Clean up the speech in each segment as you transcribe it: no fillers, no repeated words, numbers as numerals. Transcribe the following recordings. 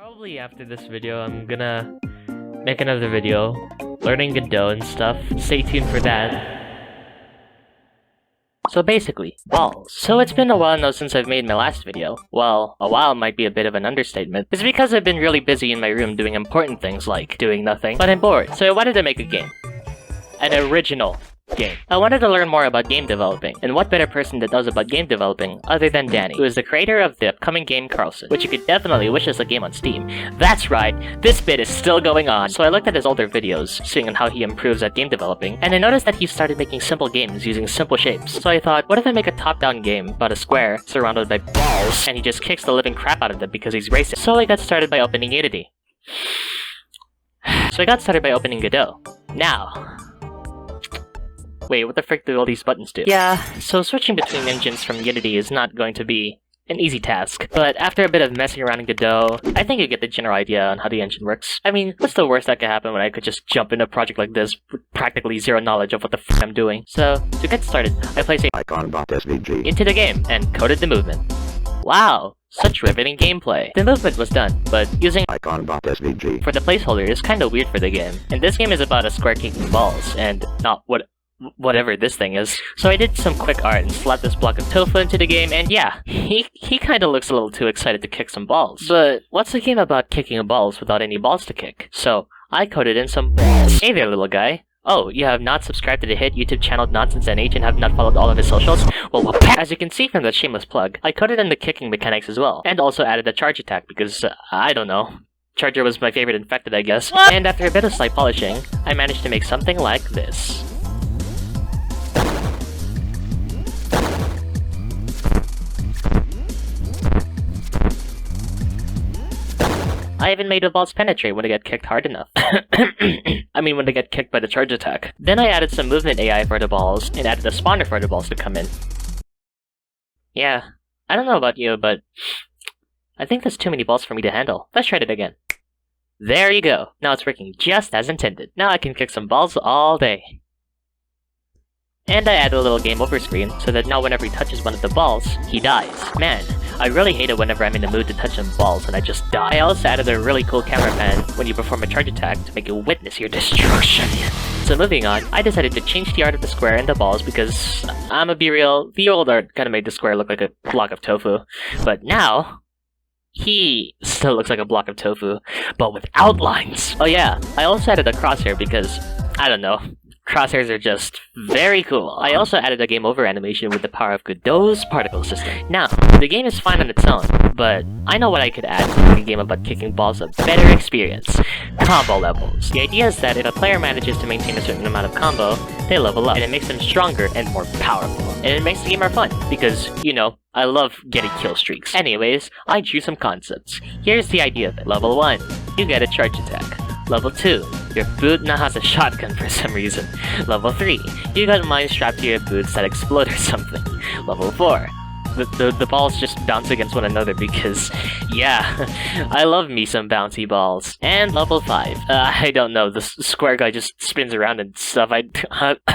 Probably after this video, I'm gonna make another video learning Godot and stuff. Stay tuned for that. So basically, balls. So it's been a while now since I've made my last video. Well, a while might be a bit of an understatement. It's because I've been really busy in my room doing important things like doing nothing, but I'm bored. So I wanted to make a game. An original game. I wanted to learn more about game developing, and what better person that knows about game developing other than Danny, who is the creator of the upcoming game Carlson, which you could definitely wish us a game on Steam. That's right, this bit is still going on. So I looked at his older videos, seeing on how he improves at game developing, and I noticed that he started making simple games using simple shapes. So I thought, what if I make a top-down game about a square surrounded by balls, and he just kicks the living crap out of them because he's racist. So I got started by opening Unity. Godot. Now, wait, what the frick do all these buttons do? Yeah, so switching between engines from Unity is not going to be an easy task. But after a bit of messing around in Godot, I think you get the general idea on how the engine works. I mean, what's the worst that could happen when I could just jump in a project like this with practically zero knowledge of what the f I'm doing? So, to get started, I placed a icon.svg into the game and coded the movement. Wow, such riveting gameplay. The movement was done, but using icon.svg for the placeholder is kinda weird for the game. And this game is about a square kicking balls, and not whatever this thing is. So I did some quick art and slapped this block of tofu into the game, and yeah, he kinda looks a little too excited to kick some balls. But what's a game about kicking balls without any balls to kick? So I coded in some balls. Hey there, little guy. Oh, you have not subscribed to the hit YouTube channel NonsenseNH and have not followed all of his socials? Well, as you can see from that shameless plug, I coded in the kicking mechanics as well, and also added a charge attack because, I don't know. Charger was my favorite infected, I guess. And after a bit of slight polishing, I managed to make something like this. I even made the balls penetrate when they get kicked hard enough. I mean when they get kicked by the charge attack. Then I added some movement AI for the balls, and added a spawner for the balls to come in. Yeah, I don't know about you, but I think there's too many balls for me to handle. Let's try it again. There you go. Now it's working just as intended. Now I can kick some balls all day. And I added a little game over screen, so that now whenever he touches one of the balls, he dies. Man, I really hate it whenever I'm in the mood to touch some balls and I just die. I also added a really cool camera pan when you perform a charge attack to make you witness your destruction. So moving on, I decided to change the art of the square and the balls because, I'ma be real, the old art kinda made the square look like a block of tofu. But now, he still looks like a block of tofu, but with outlines. Oh yeah, I also added a crosshair because, I don't know, crosshairs are just very cool. I also added a game over animation with the power of Godot's particle system. Now, the game is fine on its own, but I know what I could add to make a game about kicking balls a better experience. Combo levels. The idea is that if a player manages to maintain a certain amount of combo, they level up, and it makes them stronger and more powerful. And it makes the game more fun, because, you know, I love getting kill streaks. Anyways, I drew some concepts. Here's the idea of it. Level 1, you get a charge attack. Level 2, your boot now has a shotgun for some reason. Level 3, you got mines strapped to your boots that explode or something. Level 4, the balls just bounce against one another because, yeah, I love me some bouncy balls. And level 5, I don't know, the square guy just spins around and stuff.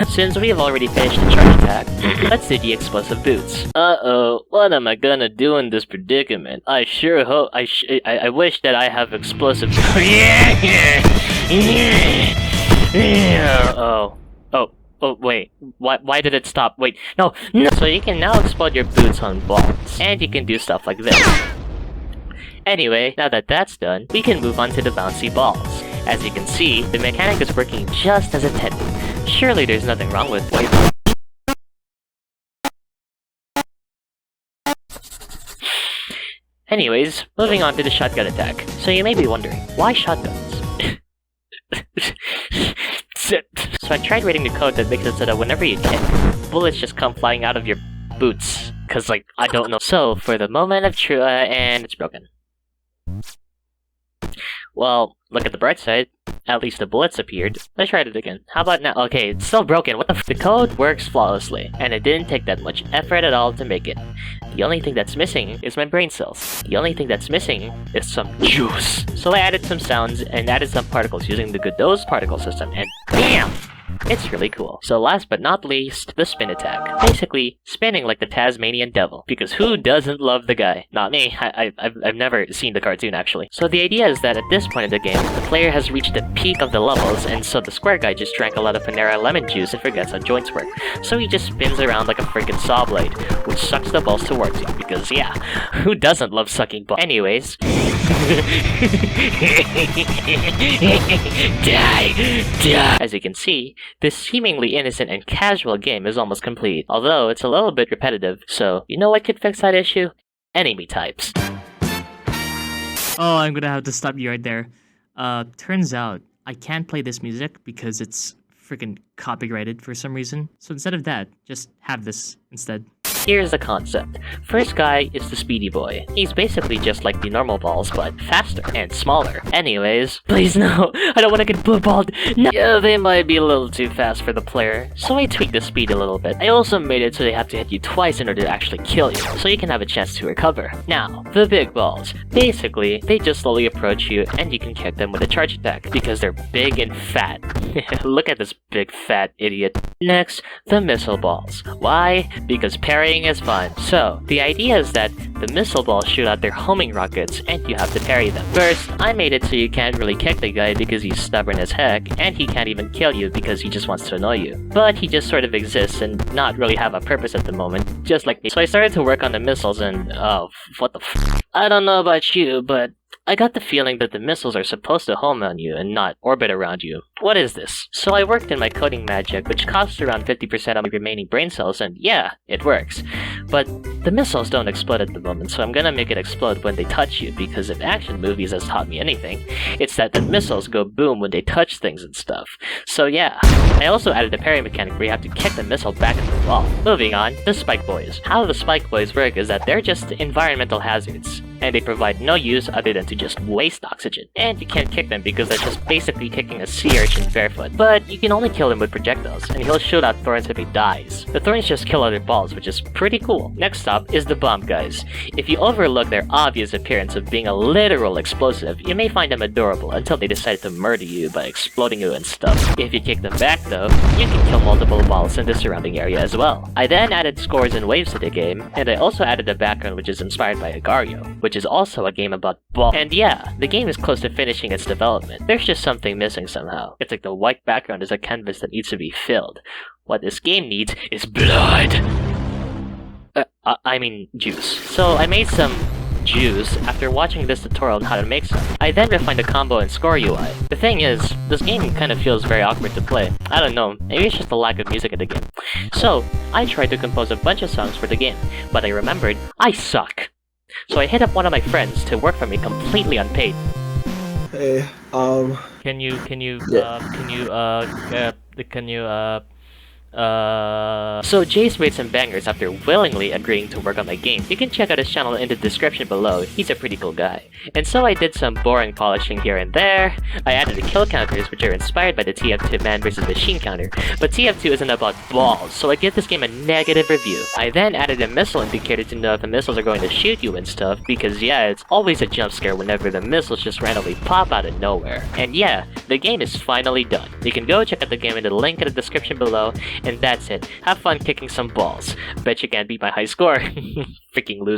Since we have already finished the charge attack, let's do the explosive boots. Uh-oh, what am I gonna do in this predicament? I sure hope, I wish that I have explosive Oh, wait. Why did it stop? Wait, no! So you can now explode your boots on balls. And you can do stuff like this. Anyway, now that that's done, we can move on to the bouncy balls. As you can see, the mechanic is working just as intended. Surely there's nothing wrong with it. Anyways, moving on to the shotgun attack. So you may be wondering, why shotguns? So I tried writing the code that makes it so that whenever you kick, bullets just come flying out of your boots. Cause like, I don't know. So, for the moment of truth, and it's broken. Well, look at the bright side. At least the bullets appeared. Let's try it again. How about now? Okay, it's still broken. What the f? The code works flawlessly, and it didn't take that much effort at all to make it. The only thing that's missing is my brain cells. The only thing that's missing is some juice. So I added some sounds and added some particles using the Godot's particle system, and BAM! It's really cool. So last but not least, the spin attack. Basically, spinning like the Tasmanian devil. Because who doesn't love the guy? Not me. I've never seen the cartoon, actually. So the idea is that at this point in the game, the player has reached the peak of the levels, and so the square guy just drank a lot of Panera lemon juice and forgets how joints work. So he just spins around like a freaking saw blade, which sucks the balls towards you. Because yeah, who doesn't love sucking balls? Anyways. Die! As you can see, this seemingly innocent and casual game is almost complete, although it's a little bit repetitive, so you know what could fix that issue? Enemy types. Oh, I'm gonna have to stop you right there. Turns out, I can't play this music because it's freaking copyrighted for some reason. So instead of that, just have this instead. Here's the concept. First guy is the Speedy Boy. He's basically just like the normal balls, but faster and smaller. Anyways, please no, I don't want to get blue-balled. No. Yeah, they might be a little too fast for the player, so I tweaked the speed a little bit. I also made it so they have to hit you twice in order to actually kill you, so you can have a chance to recover. Now, the big balls. Basically, they just slowly approach you, and you can kick them with a charge attack, because they're big and fat. Look at this big fat idiot. Next, the missile balls. Why? Because parrying is fun. So, the idea is that the missile balls shoot out their homing rockets, and you have to parry them. First, I made it so you can't really kick the guy because he's stubborn as heck, and he can't even kill you because he just wants to annoy you. But he just sort of exists and not really have a purpose at the moment, just like me. So I started to work on the missiles and, oh, what the f***? I don't know about you, but I got the feeling that the missiles are supposed to home on you and not orbit around you. What is this? So I worked in my coding magic, which costs around 50% of my remaining brain cells, and yeah, it works. But the missiles don't explode at the moment, so I'm gonna make it explode when they touch you, because if action movies has taught me anything, it's that the missiles go boom when they touch things and stuff. So yeah, I also added a parry mechanic where you have to kick the missile back into the wall. Moving on, the Spike Boys. How the Spike Boys work is that they're just environmental hazards, and they provide no use other than to just waste oxygen. And you can't kick them because that's just basically kicking a sea urchin barefoot. But you can only kill him with projectiles, and he'll shoot out thorns if he dies. The thorns just kill other balls, which is pretty cool. Next up is the bomb guys. If you overlook their obvious appearance of being a literal explosive, you may find them adorable until they decide to murder you by exploding you and stuff. If you kick them back though, you can kill multiple balls in the surrounding area as well. I then added scores and waves to the game, and I also added a background which is inspired by Agario, which is also a game about balls. And yeah, the game is close to finishing its development. There's just something missing somehow. It's like the white background is a canvas that needs to be filled. What this game needs is blood! I mean juice. So I made some juice after watching this tutorial on how to make some. I then refined the combo and score UI. The thing is, this game kind of feels very awkward to play. I don't know, maybe it's just the lack of music in the game. So, I tried to compose a bunch of songs for the game, but I remembered, I suck! So I hit up one of my friends to work for me completely unpaid. Hey, So Jace made some bangers after willingly agreeing to work on my game. You can check out his channel in the description below. He's a pretty cool guy. And so I did some boring polishing here and there. I added the kill counters, which are inspired by the TF2 man vs machine counter. But TF2 isn't about balls, so I give this game a negative review. I then added a missile indicator to know if the missiles are going to shoot you and stuff, because yeah, it's always a jump scare whenever the missiles just randomly pop out of nowhere. And yeah, the game is finally done. You can go check out the game in the link in the description below. And that's it. Have fun kicking some balls. Bet you can't beat my high score. Freaking loser.